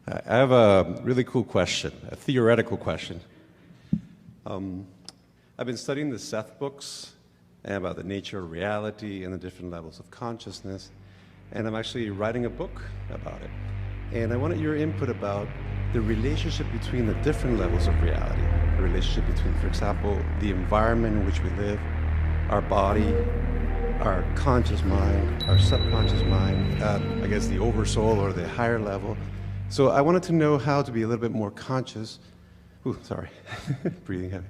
I have a really cool question, a theoretical question. I've been studying the Seth books about the nature of reality and the different levels of consciousness, and I'm actually writing a book about it. And I wanted your input about the relationship between the different levels of reality, the relationship between, for example, the environment in which we live, our body, our conscious mind, our subconscious mind, I guess the oversoul or the higher level. So I wanted to know how to be a little bit more conscious. Ooh, sorry, breathing heavy.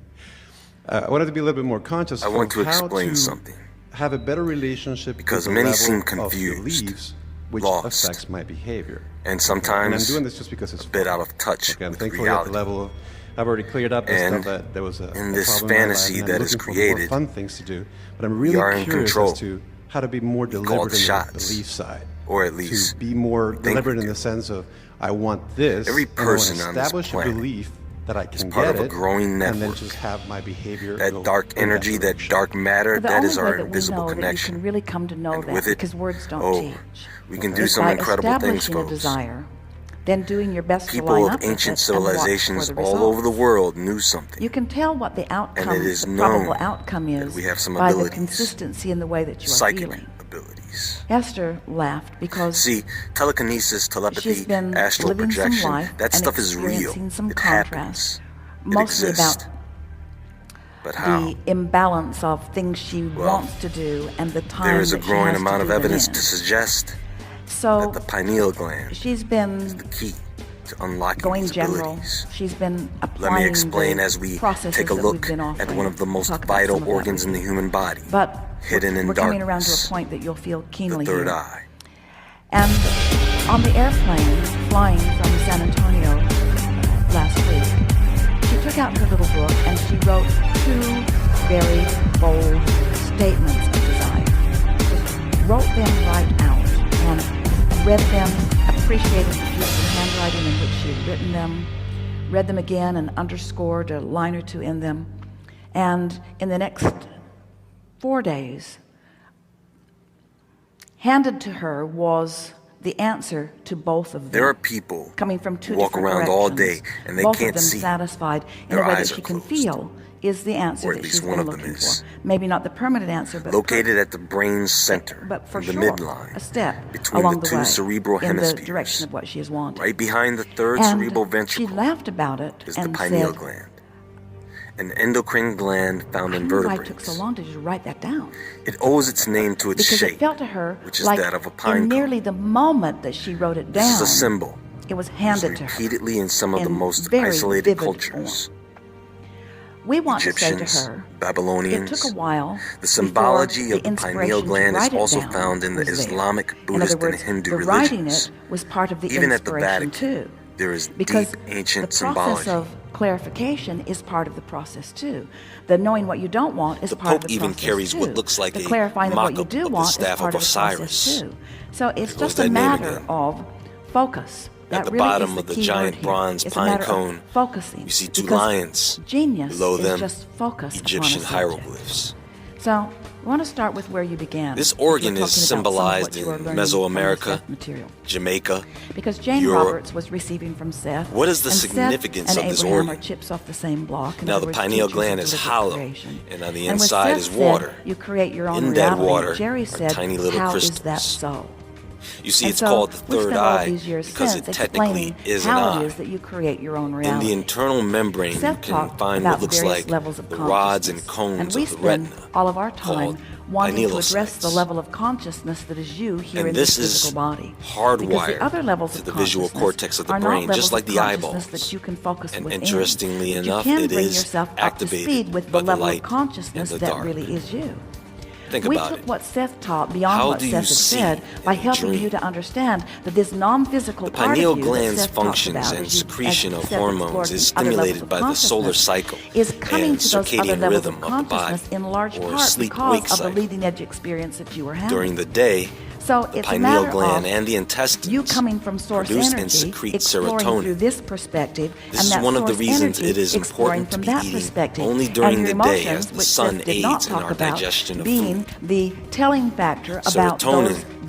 I wanted to be a little bit more conscious. I want to explain something. Have a better relationship because with many the level seem confused, of beliefs, which lost, affects my behavior. And sometimes and I'm doing this just because it's a bit fun. out of touch Okay, I'm with thankful reality. at the level of, I've already cleared up the stuff that there was in this problem in my life, fantasy and that I'm is looking for created, more fun things to do. But I'm we are really in curious control. as to how to be more We deliberate call in it the shots, belief side. or at least to be more think deliberate we in the do. sense of I want this, Every person and I on want to this establish a planet belief that I is can part get of a it, growing and then network. just have my behavior That go dark in energy, that direction. dark matter, The that only is way our that we invisible know connection. that you can really come to know And that, with it, because words don't teach, we can do is some by incredible things, establishing a folks. desire, then doing your best to People line of up with ancient it and watch for civilizations the all over the results. world knew something. You can tell what the outcome, And it is the probable known outcome that is we have some by the abilities. consistency in the way that you are Psychic feeling. abilities. Esther laughed because See, telekinesis, telepathy, she's been astral living some projection, life that and stuff is real. experiencing some It contrast, happens. It mostly exists. about But how? the imbalance of things she Well, wants to do and the time There is a that she growing has amount to of do them evidence in. to suggest So that the pineal gland she's is been the key to unlocking going these general. abilities. She's been applying Let me explain the as we processes take a that look we've been at offering. one of the We'll most talk about vital some of that organs in with the you. human body, But hidden in we're coming around to a darkness, point that you'll feel the keenly third here. eye. And on the airplane flying from San Antonio last week, she took out her little book and she wrote 2 very bold statements of desire. Just wrote them right out and read them, appreciated the beautiful handwriting in which she had written them, read them again and underscored a line or 2 in them. And in the next 4 days, handed to her was the answer to both of them. There are people coming from 2 who walk different around all day directions, and they both can't of them see. satisfied in Their a way that eyes she are can closed. feel is the answer Or at that least she's one been of them looking is. for. Maybe not the permanent answer, but Located at the brain's center, but for in the sure, midline, a step between along the the 2 way cerebral in the hemispheres, direction of what she has wanted. right behind the 3rd And cerebral she ventricle, laughed about it is the and pineal said, gland, an endocrine gland found I in don't know why it took so vertebrates. long to just write that down. It owes its name to its Because shape, it felt to her which is like that of a pine in cone. nearly the moment that she wrote it down, This is a symbol, it was used handed to her repeatedly in some of the in most very isolated vivid cultures. form. We want Egyptians, to say to her, Babylonians. it took a while. The symbology before of the pineal inspiration to gland is write it also down found in the was there. Islamic, In Buddhist, other words, and Hindu the writing religions. it was part of the Even at the inspiration Vatican, too. there is Because deep ancient the process symbology. of clarification is part of the process too. The knowing what you don't want is The part of Pope the even process carries too. what looks like the a clarifying of what you mock-up do of the want is staff part of of the process Osiris. too. So it's There goes just a that name matter again. of focus. At That the really bottom is of the key giant word here. bronze It's a pine matter of cone, focusing. you see 2 Because lions. Genius Below is them, just focus Egyptian upon a subject. hieroglyphs. So, I want to start with where you began. This if you're organ is talking about some of what symbolized you are in learning from the Mesoamerica, Seth material. Jamaica, Because Jane Europe. Roberts was receiving from Seth. What is the and significance Seth of this and Abraham organ? are chips off the same block. In Now, other the words, pineal teachers gland of is deliberate hollow, creation. and on the And when inside Seth is said, water. you create your own In that reality, water Jerry are said, tiny little how crystals. is that so? You see, And it's so called the we've third spent all eye these years because since it technically explaining is an how eye. it is that you create your own In reality. the internal membrane, you Seth can talked find about what looks various like levels of the rods and consciousness. cones And we of the spend retina, all of our time called wanting to address pinealocytes. the level of consciousness that is you here And in this this is physical body. hardwired Because the other levels to of the visual consciousness cortex of the are not brain, levels just like of the consciousness eyeballs. that you can focus And within. interestingly But enough, you can it bring is yourself up to activated speed with by the the level light of consciousness and the that dark. really is you. Think We about took it. what Seth taught beyond How what do Seth you had see said by in a helping dream? you to understand that this non-physical The part pineal of you that gland's Seth talks functions about, and as you- secretion as of Seth hormones explored is in other levels stimulated of by the solar consciousness, cycle is coming and to those other circadian levels rhythm of of the body, consciousness in large or part sleep-wake because of the cycle. leading edge experience that you were having. During the day, So the it's a pineal matter gland of and the intestines you coming from source produce and energy, secrete exploring serotonin. through this perspective, This and is that one of the source reasons energy it is exploring important to from be that eating perspective. only during and the your day emotions, as the which sun Seth did not aids in talk our about, digestion of being food. the telling factor about Serotonin those is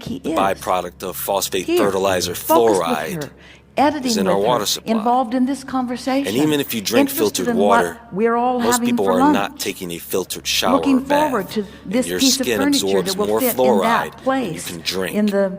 think he is. Byproduct of phosphate Here, fertilizer, focused with fluoride, her, editing is in with our her, water supply. involved in this conversation. And even if you drink interested filtered in water, what we're all most having people for are lunch. not taking a filtered shower Looking or bath. forward to this and your piece of skin furniture absorbs that will more fit in fluoride that than you place can drink. in the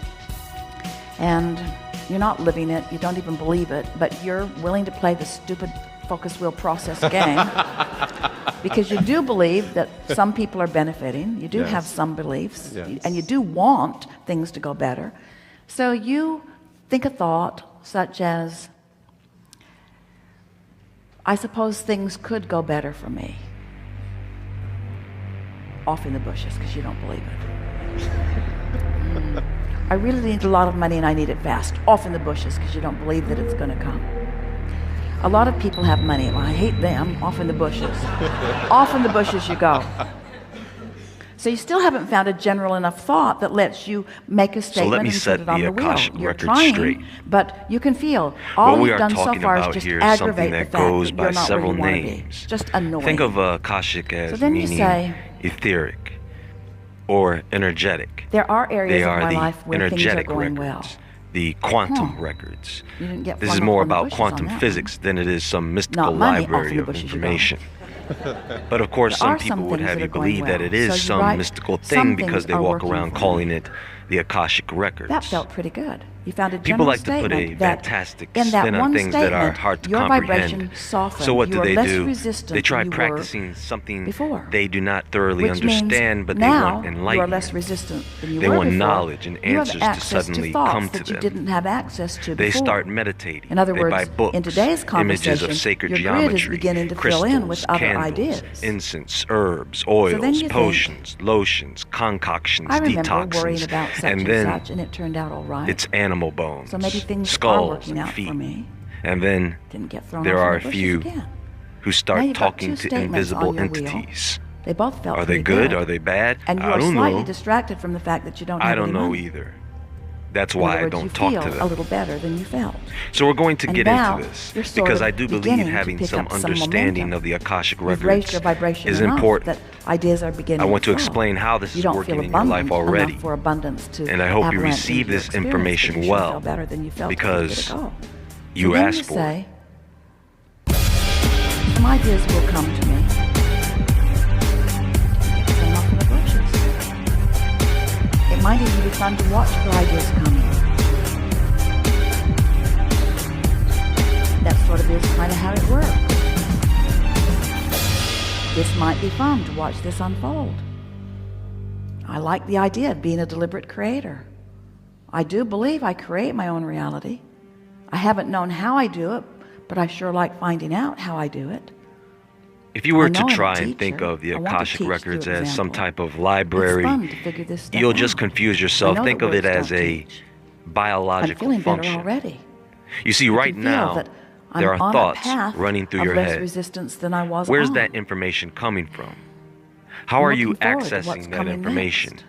And you're not living it, you don't even believe it, but you're willing to play the stupid focus wheel process game because you do believe that some people are benefiting, you do have some beliefs, and you do want things to go better. So you think a thought such as, I suppose things could go better for me. Off in the bushes, because you don't believe it. I really need a lot of money and I need it fast. Off in the bushes, because you don't believe that it's going to come. A lot of people have money. Well, I hate them. Off in the bushes. Off in the bushes you go. So you still haven't found a general enough thought that lets you make a statement and put it on the wheel. You're trying, but you can feel all you've done so far is just aggravate the fact that you're not where you want to be. Just annoying. Think of Akashic as meaning etheric or energetic. There are areas of my life where things are going well. The quantum records. This is more about quantum physics than it is some mystical library of information. But of course, some people would have you believe that it is some mystical thing because they walk around calling it the Akashic Records. That felt pretty good. You found a people general like to put a statement that fantastic in that spin on one things that are statement, hard to your comprehend. vibration softened. So what You do are they less do? resistant They try than you practicing were something before. they do not thoroughly Which understand, means but they now want you are enlightenment. less resistant than you They were want before. knowledge and You have answers to access suddenly thoughts come to that you them. didn't have access to They before. start meditating. In other they words, buy books, in today's images conversation, of sacred your grid geometry, is beginning to crystals, fill in with other candles, ideas. incense, herbs, then oils, you think, potions, lotions, concoctions, I remember detoxins, worrying about such and and then such, and it turned out all right. it's animal bones, So maybe things are skulls, working and out feet. for me. And then Didn't get thrown there off in are the a bushes few again. who Now start you've got talking two to statements invisible on your wheel. entities. They both felt Are they pretty good? Are they bad? And you I are don't slightly know. distracted from the fact that you don't I have don't any know money. either. That's In why other I words, don't you talk feel to a them. little better than you felt. So we're going to And get now into this you're sort because of I do believe beginning to having pick some up some understanding momentum. of the Akashic You've Records raised your vibration is enough important. that ideas are beginning I want to flow. explain how this You is don't working feel in your life abundant already. enough for abundance to And I hope you avalanche receive into your this experience, information but you sure well, feel better than you felt because a minute ago. you So then asked you for say, some ideas will come to me. Some off in the bushes. It might even be fun to watch for ideas coming. That sort of is kind of how it works. This might be fun to watch this unfold. I like the idea of being a deliberate creator. I do believe I create my own reality. I haven't known how I do it, but I sure like finding out how I do it. If you were I know to I'm a try and teacher. think of the I want to Akashic teach Records through as some example. type of library, It's fun to figure this stuff you'll just out. confuse I yourself. know Think that of it words as don't a teach. I'm biological feeling better function. already. You see, I right can feel now, that there I'm are on thoughts a path running through of your less head. resistance than I was Where's on. that information coming from? How I'm are you looking forward to what's accessing that coming information? next.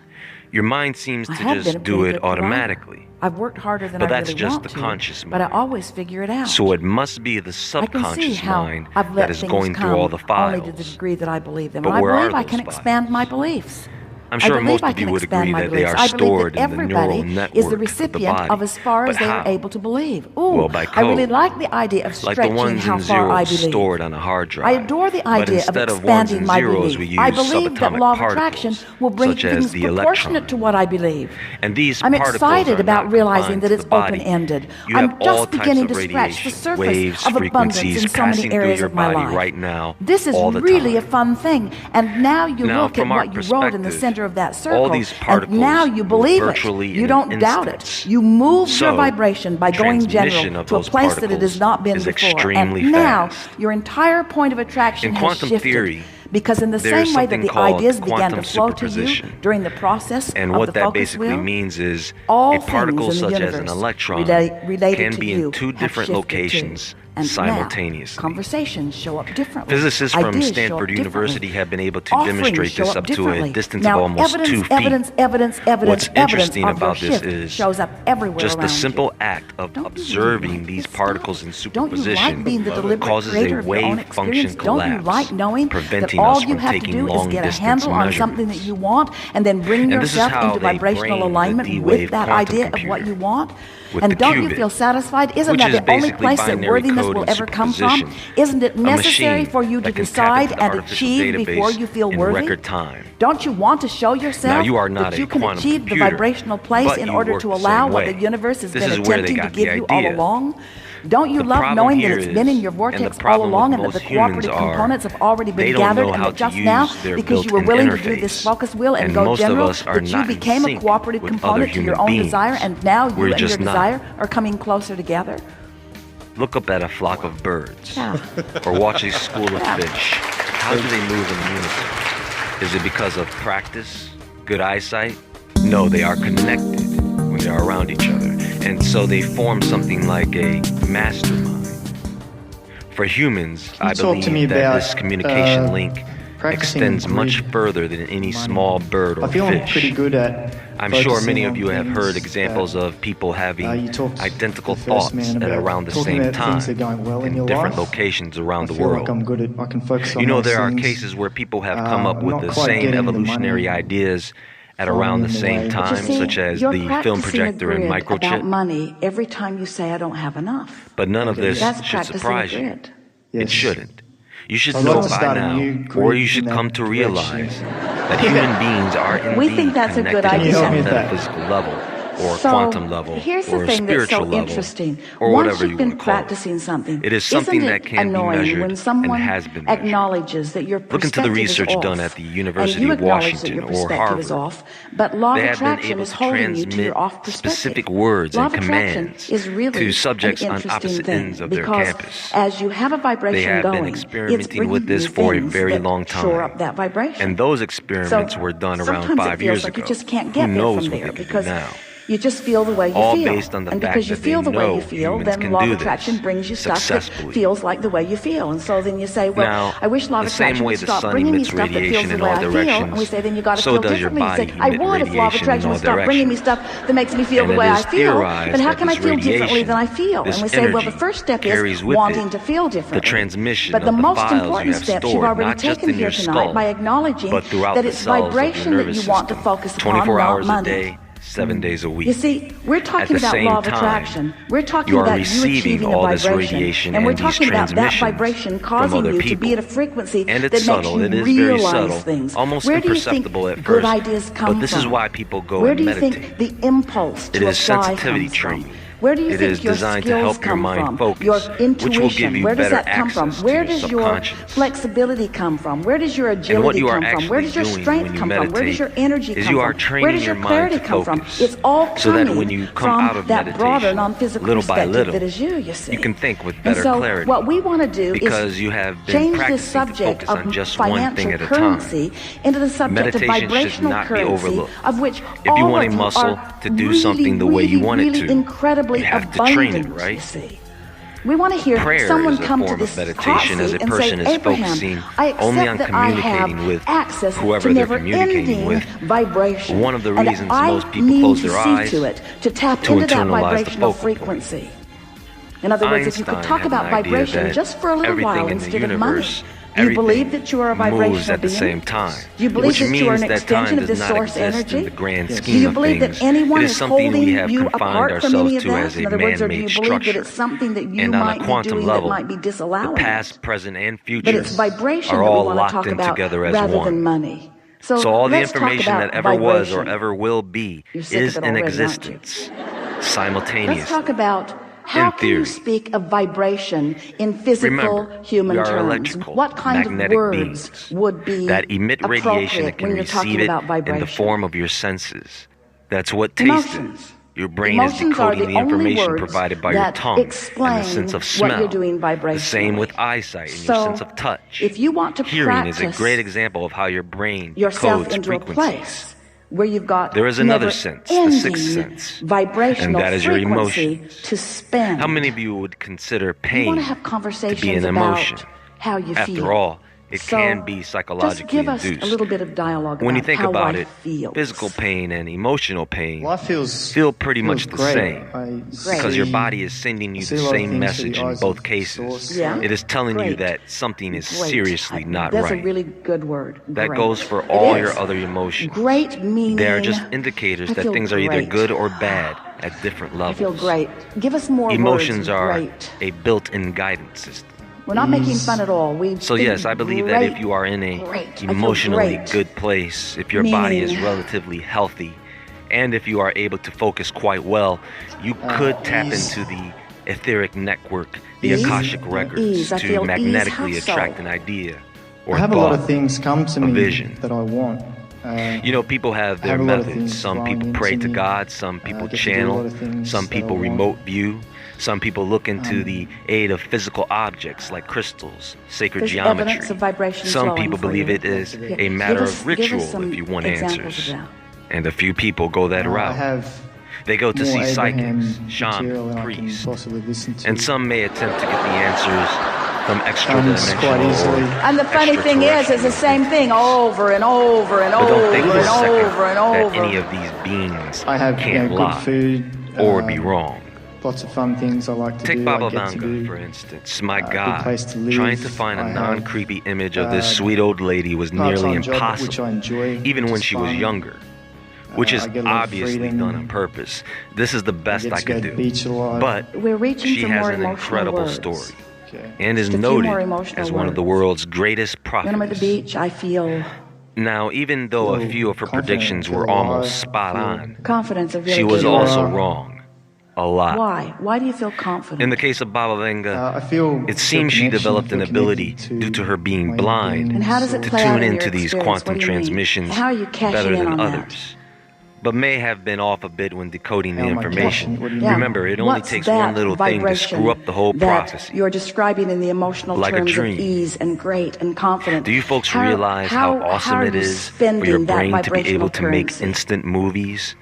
Your mind seems I to have been a just do pretty it good provider. automatically. I've worked harder than But I that's really just want the to, conscious but I mind. always figure it out. So it must be the I can see subconscious how mind I've let that is things going come through all the files. only to the degree that I believe them. But And I where are believe I those can files? expand my beliefs. I'm sure I believe most I of you can would expand agree my that they beliefs. are I believe stored that in the everybody neural is the network of the recipient body. of as far as But they how? are able to believe. Ooh, Well, by I really code. like the idea of Like the stretching ones how and far I zeros believe. stored on a hard drive. I adore the But idea of instead of ones expanding and my zeros, belief. we I use believe that subatomic law of particles, attraction will bring such as things the proportionate electron. to what I believe. And these I'm particles excited are about not realizing confined that to it's the body. open-ended. You I'm have all just types beginning of to scratch the radiation, surface waves, of abundance frequencies in so passing many through areas your of my body life. right now, This is all the really a time. fun thing. And now you Now, look at from our what you wrote in the perspective, center of that circle, all these and particles now you move believe it. virtually You in don't an doubt instant. it. You move your So, vibration by going transmission general of to a those place that it has particles not been is before. extremely And now fast. your entire point of attraction In has quantum shifted. theory, Because in the there's same way that something the called ideas began to quantum flow to you superposition. during the process And of what the that focus basically wheel, means is all a particle things in the such as an universe electron related can to be you in two have different shifted locations too. And simultaneously. now, conversations show up differently. Physicists from Ideas show Stanford up University differently. have been able to Offerings demonstrate show this up to a differently. distance now, of almost evidence, 2 feet. evidence What's interesting of about your this shift is shows up everywhere just the around simple you. act of Don't you observing really like these this particles stuff? in Don't you like superposition being the deliberate causes creator a of your own wave function experience? Don't you collapse, like knowing that preventing all us you from have to taking do is long get a distance handle on something that measurements. you want and then bring And this is yourself how into they vibrational bring the alignment D-Wave with that quantum idea of what computer you want? with And the don't you qubit, feel satisfied? Isn't which that is the only basically place that binary worthiness code will and ever come from? superposition. Isn't it A necessary machine for you to that can tap decide into the and artificial achieve database before you feel in worthy? record time. Don't you want to show yourself Now, you are not that a you can quantum achieve the computer, vibrational place but in you order work to the allow same what way. the universe has This been is where they attempting to got the give you all idea. along? Don't you love knowing that it's been in your vortex all along and that the cooperative components have already been gathered and that just now, because you were willing to do this focus wheel and go general, that you became a cooperative component to your own desire, and now you and your desire are coming closer together? Look up at a flock of birds or watch a school of fish. How do they move in unison? Is it because of practice, good eyesight? No, they are connected when they are around each other. And so they form something like a mastermind. For humans, I believe that this communication link extends much further than any small bird or fish. I feel I'm pretty good at I'm sure many of you have heard examples of people having identical thoughts at around the same time in different locations around the world. I can focus on you know, there are cases where people have come up with the same evolutionary ideas at around the same time, such as the film projector and microchip. About money every time you say I don't have enough. But none of this should surprise you. It shouldn't. You should know by now, or you should come to realize that human beings are indeed connected on some metaphysical level, or quantum level, or spiritual level, or whatever you want to call it. It is something that can be measured and has been measured. Acknowledges that your Look into the research done at the University of Washington or Harvard. They have been able to transmit specific words and commands to subjects on opposite ends of their campus. As you have a vibration they have been experimenting with this for a very long time. And those experiments were done around 5 years ago. Who knows what they can do now? You just feel the way you all feel. Based on the and fact because you that feel the way know you feel, humans then law of attraction brings you stuff that feels like the way you feel. And so then you say, well, now, I wish law of attraction would stop bringing me stuff that feels the way I feel. And we say, then you got to feel differently. You say, I would if law of attraction would stop bringing me stuff that makes me feel the way I feel. But how can I feel differently than I feel? And we say, well, the first step is wanting to feel differently. The transmission but the most important steps you've already taken here tonight by acknowledging that it's vibration that you want to focus upon, 24 hours not a day. 7 days a week. You see, we're talking about law of attraction. We're talking about you achieving a vibration. And we're talking about that vibration causing you to be at a frequency that makes you realize things. Almost Where do you think imperceptible at good first, ideas come from? but this is why people go Where and do you meditate. think the impulse to it is apply sensitivity comes training. from? Where do you it think is your designed skills to help your come mind from? focus, Your intuition, which will give you where does better that come from? access Where to your does your subconscious. flexibility come from? Where does your agility come from? Where does your strength come from? Where does your energy come from? Where does your clarity come from? It's all coming so that when you come out of that broader, non-physical little by perspective little, that is you see. You can think with better and so clarity. What we want to do because is you have been change practicing this subject to focus on of just one thing financial at a currency time. into the subject Meditation of vibrational should not be currency, overlooked. of which if you all want of a muscle are to do really, something the way you want it to, incredibly you have to abundant, train it, right? You see. We want to hear Prayer someone is a come form to this of meditation as a and person say, is Abraham, focusing I accept only on that I communicating have with access whoever to they're communicating never-ending with. vibration. One of the and reasons I most people need close to their see eyes to it to tap to into that internalize the vibrational focal point. frequency. In other words, if you could talk about vibration just for a little while instead of money. Do you believe that you are a vibrational at the being? same time, Do you believe which that you are means an that extension time of the does not source exist energy? in the grand Do scheme you of believe things. that anyone It is is something holding we have you confined apart from any ourselves of to that? as In a other words, or do you man-made believe that structure. it's something that you And on a might be quantum doing level, that might be the disallowing past, it? present, and But future it's vibration are that we all want to locked talk in about together as rather one. than money. So all the let's talk information about that ever was or vibration. ever will be You're sick is of it in already, existence Let's simultaneously. talk about how can you theory. speak of vibration in physical Remember, human we are terms? electrical, What kind of magnetic words beings would be that emit radiation appropriate and can when you're receive talking it about in vibration? the form of your senses. That's what taste Emotions. is. Your brain is Emotions are decoding the the only information words provided by your that tongue and the explain sense of what smell. you're doing The same vibrationally. with eyesight and So, your sense of touch. if you want to Hearing is a practice great example of how your brain yourself decodes into a frequencies. place where you've got There is another sense, the sixth never-ending sense, vibrational and that is your frequency emotions. to spend. How many of you would consider You pain want to have to be conversations an emotion? about how you After feel. all, it So, can be psychologically just give us induced. a little bit of dialogue When you about think how about life it, feels. physical pain and emotional pain Life feels feel pretty much the great. same because your see- body is sending you see the a lot of same things message through the in eyes both of cases. source. Yeah. It is telling you Great. that something is Great. seriously not That's right. a really good word. That Great. goes for It all is. your other emotions. Great meaning. They are just indicators I that feel things are either great. good or bad at different I levels. feel great. Give us more Emotions words. are Great. a built-in guidance system. We're not making fun at all. We So think yes, I believe great, that if you are in a great. I feel emotionally great. good place, if your body is Meaning. relatively healthy, and if you are able to focus quite well, you could tap ease. into the etheric network, the Akashic records, to magnetically attract an idea or I have thought, a lot of things come to me vision. that I want. People have their methods. Some people pray to God, some people channel, some people remote view, some people look into the aid of physical objects like crystals, sacred geometry. Some people believe it is a matter of ritual if you want answers. And a few people go that route. They go to see psychics, shamans, priests, and some may attempt to get the answers from extra-dimensional. And the funny thing is, it's the same thing over and over and but over don't think for a and second over and over. that any of these beings I have can't good lie food, or be wrong. lots of fun things I like to Take do. Baba I get to Vanga, do. for instance. My Good God, place to live. trying to find a I have, non-creepy image of this sweet old lady was nearly part-time job, impossible, which I enjoy, even which when is she was fun. younger, which is I get a lot of obviously freedom. done on purpose. This is the best get I to go can to the do. beach a lot. But We're reaching she for has more an emotional incredible words. story Okay. and is Just a few more noted emotional as one of the words. world's greatest When I'm at the prophets. beach, I feel Now, even though a Feel few of her confident, predictions feel were alive, almost spot feel- on, confidence of really she was good also work. wrong. A lot. Why? Why do you feel confident? In the case of Baba Vanga, I feel it seems she connection, developed feel an ability, connected due to her being my blind, And how does it to play out tune in into your these experience? quantum What do you mean? transmissions How are you cashing better in than on that? others, but may have been off a bit when decoding the How am I information. cashing? What do you Yeah. mean? Remember, it only What's takes that one little thing to vibration screw up the whole that prophecy. you're describing in the emotional Like a terms dream. of ease and great and confident. Do you folks realize how awesome are it you is for spending your that brain to be able vibrational to make currency? instant movies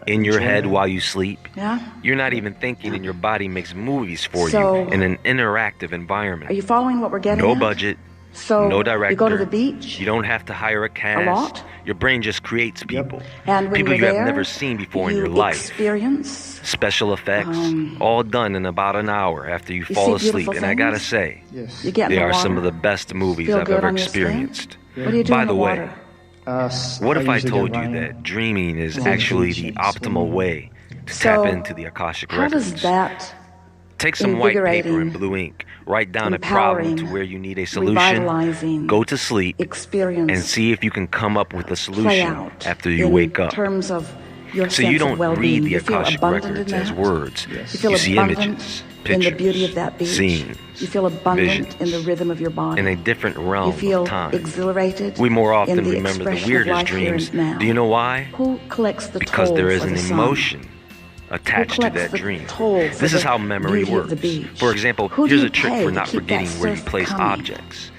in your head while you sleep? Yeah? You're not even thinking, and your body makes movies for So- you in an interactive environment. Are you following what we're getting No at? budget, So no director. you go to the beach, You don't have to hire a cast. lot? Your brain just creates people. and when People you're you there, have never seen before in you your life. experience. Special effects, all done in about an hour after you You fall see asleep. beautiful And I gotta things? say, Yes. You get in they the are water. some of the best movies Feel I've good ever on your skin? experienced. What do you do By in the the way, water? what if I usually go told you running. that dreaming is Long actually the beach and optimal swimming. way to So, tap into the Akashic How records? does that Take some white paper invigorating, and blue ink. Write down a problem empowering, to where you need a solution. revitalizing Go to sleep experience and see if you can come up with a play solution out after you in wake up? terms of your So sense you of don't well-being? read the You feel Akashic abundant records in as that? words. You feel You see abundant images, in the pictures, beauty of that beach. scenes, You feel abundant visions, in the rhythm of your body. in a different realm You feel of time. exhilarated. We more often in the remember the expression of weirdest life here dreams. and now. Do you know why? Who collects the Because toll there is for an the sun? emotion attached to collects that the dream. toll for This is the how memory beauty of the works. beach? For example, Who do here's you a trick pay for to not keep forgetting that where you surf place coming? objects.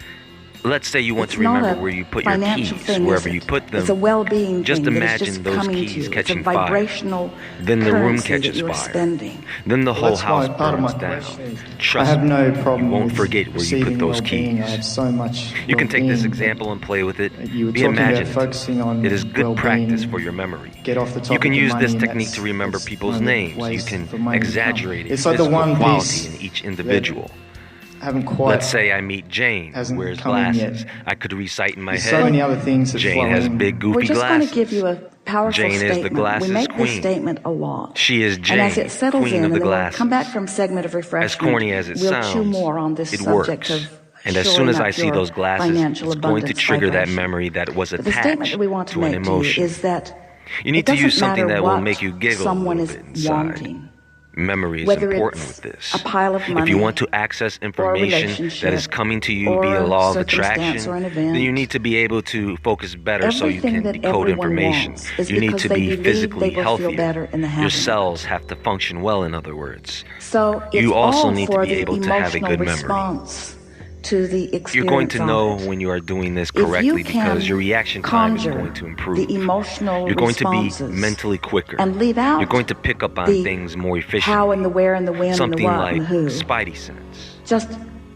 Let's say you want It's to remember not a where you put your financial keys, thing, wherever is you it? put them. It's a well-being Just thing that is imagine just those coming keys to you. catching it's a fire. vibrational Then the room currency catches that you are fire. spending. Then the whole That's house why part of my burns down. question is, Trust I have no me, problem you won't with forget where you put receiving those well-being. I keys. have so much You can take this well-being, example and play with it. You were Be talking about imaginative. focusing on It is good well-being, practice for your memory. get off the You topic can of use money, this and technique to that's- remember that's people's one of the names. You ways can for money to come. exaggerate It's its like the physical one quality piece in each individual. I haven't quite. Let's say I meet Jane, who hasn't wears come in glasses. yet. I could recite in my There's head. so many other things that Jane flow has in. big, goofy We're just glasses. going to give you a powerful Jane is the statement. glasses We make queen. this statement a lot. She is Jane, and as it settles queen in, of the and then we'll glasses. come back from segment of refreshment. As corny as it we'll sounds, chew more on this it subject works. of And as soon shoring as I up see your those glasses, financial it's going to abundance trigger that vibration. memory that was But the statement attached that we want to to an make to you emotion. is that You need it to doesn't use something matter that will what make you giggle a someone little is bit inside. wanting. Memory is Whether important it's with this. a pile of If you money want to access information that is relationship coming to you or via law of circumstance attraction, or an then event, you need to be able to focus better so you everything can that decode everyone information. wants is You need because to they be believe physically they will feel healthier. better in the Your having. cells have to function well, in other words. So it's You also all need to for be the able to have a emotional good memory. response to the experience. You're going to of know it. when you are doing this If you correctly can because your reaction time is conjure going to improve. the emotional You're going to be responses mentally quicker. and leave out You're going to pick up on the things more efficiently. how and the where and the when Something and the what like and the who. spidey sense. Just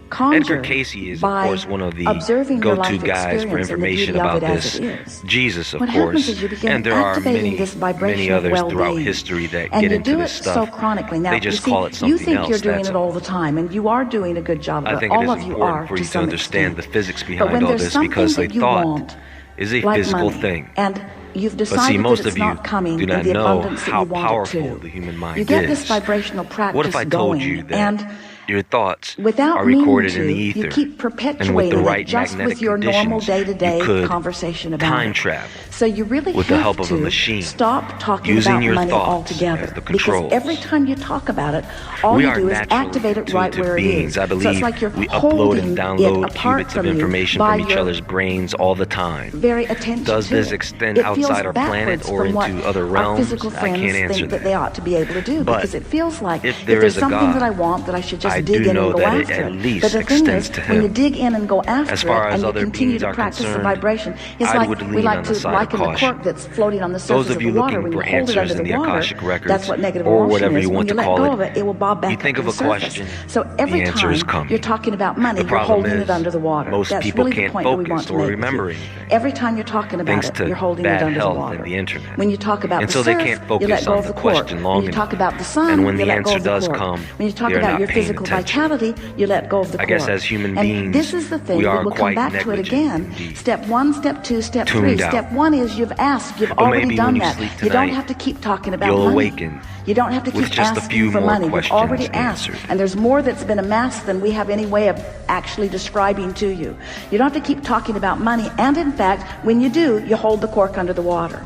conjure Edgar Casey is, of by course, one of the observing your go-to life guys for experience and the information beauty of about it as this. it is. Jesus, of What course, happens is you begin and there are activating many, this vibration many of others throughout well-being. history that and get you into do this it stuff. so chronically. Now, They just you see, call it something you think else. you're doing that's it all the time, and you are doing a good job of I it. think All it is of you important are for you to to some understand the extent. physics But behind when all there's this something because they that you thought want, is a like physical money, thing. and you've But see, decided most that it's of you not coming do in not the know abundance that how you want powerful it to. the human mind You get is. this vibrational practice What if I told going, you that and your thoughts without are recorded in the meaning to, ether. You keep perpetuating and with the right it just magnetic with your normal conditions, day-to-day you could conversation about time it. travel So you really with have the help to of a machine, stop talking using about your money thoughts altogether. as the Because controls. every time you talk about it, all We you are do is naturally activate it right intuitive where it beings. is. I believe so it's like you're we upload holding and it download apart qubits from of you information by from each your other's brains all the time. very attention Does to this it. extend It feels outside our planet backwards or from what into other our realms? physical I friends can't answer think that they ought to be able to do, But because it feels like if if there there's is a something God, that I want, that I should just I dig do in know and go that it after at it. least But the thing extends is, to when you him. dig in and go after As far it, as and you other continue beings to are practice the concerned, vibration, it's I like would we lean like on the to side of liken the caution. cork that's floating on the Those surface of of you the water. looking When you for hold it answers under in the the water, Akashic records, that's what negative or emotion whatever is. you When want you to let call go it, of it, it will bob back you think up of to a the surface. question, So every the answer is time coming. you're talking about money, The you're problem holding is, it under the water. most That's people really the can't point that we focus want to or make. remember anything, Every time you're talking about thanks it, to you're holding bad it under the health water. and the internet. When you talk about And the so they surf, can't you focus let go on of the the cork. question long When you talk enough. about the sun, And when you the let go answer of the does cork. come, When you talk they're about not your paying physical attention. vitality, you let go of the I cork. guess as human and beings, this is the thing. we are will come quite back to it negligent again. indeed. Step 1, step 2, step 3. Tuned out. Step 1 is you've asked. You've But already maybe done when you that. sleep You don't tonight, have to keep talking about you'll money. awaken You don't have to with keep just a asking few for more money. You've questions already asked. answered. And there's more that's been amassed than we have any way of actually describing to you. You don't have to keep talking about money. And in fact, when you do, you hold the cork under the water.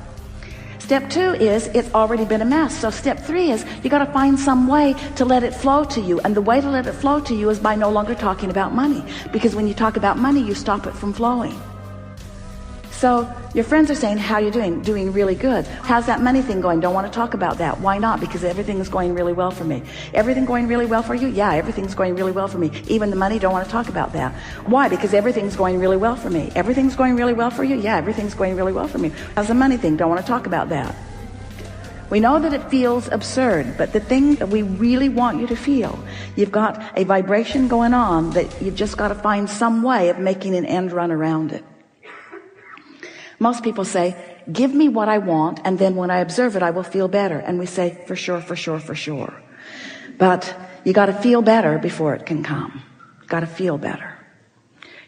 Step 2 is it's already been amassed. So step 3 is you got to find some way to let it flow to you. And the way to let it flow to you is by no longer talking about money. Because when you talk about money, you stop it from flowing. So your friends are saying, how are you doing? Doing really good. How's that money thing going? Don't want to talk about that. Why not? Because everything is going really well for me. Everything going really well for you? Yeah, everything's going really well for me. Even the money, don't want to talk about that. Why? Because everything's going really well for me. Everything's going really well for you? Yeah, everything's going really well for me. How's the money thing? Don't want to talk about that. We know that it feels absurd, but the thing that we really want you to feel, you've got a vibration going on that you've just got to find some way of making an end run around it. Most people say, give me what I want, and then when I observe it, I will feel better. And we say, for sure, for sure, for sure. But you got to feel better before it can come. Got to feel better.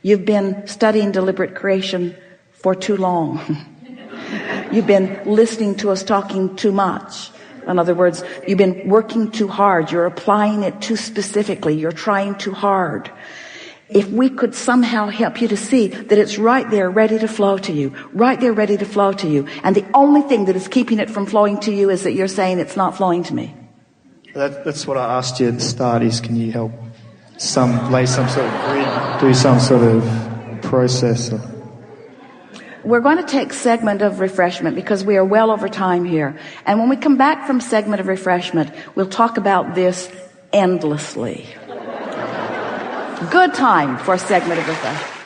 You've been studying deliberate creation for too long. You've been listening to us talking too much. In other words, you've been working too hard. You're applying it too specifically. You're trying too hard. If we could somehow help you to see that it's right there ready to flow to you, right there ready to flow to you, and the only thing that is keeping it from flowing to you is that you're saying it's not flowing to me. That's what I asked you at the start, is can you help lay some sort of grid, do some sort of process? We're going to take segment of refreshment because we are well over time here. And when we come back from segment of refreshment, we'll talk about this endlessly. Good time for a segment of refreshment.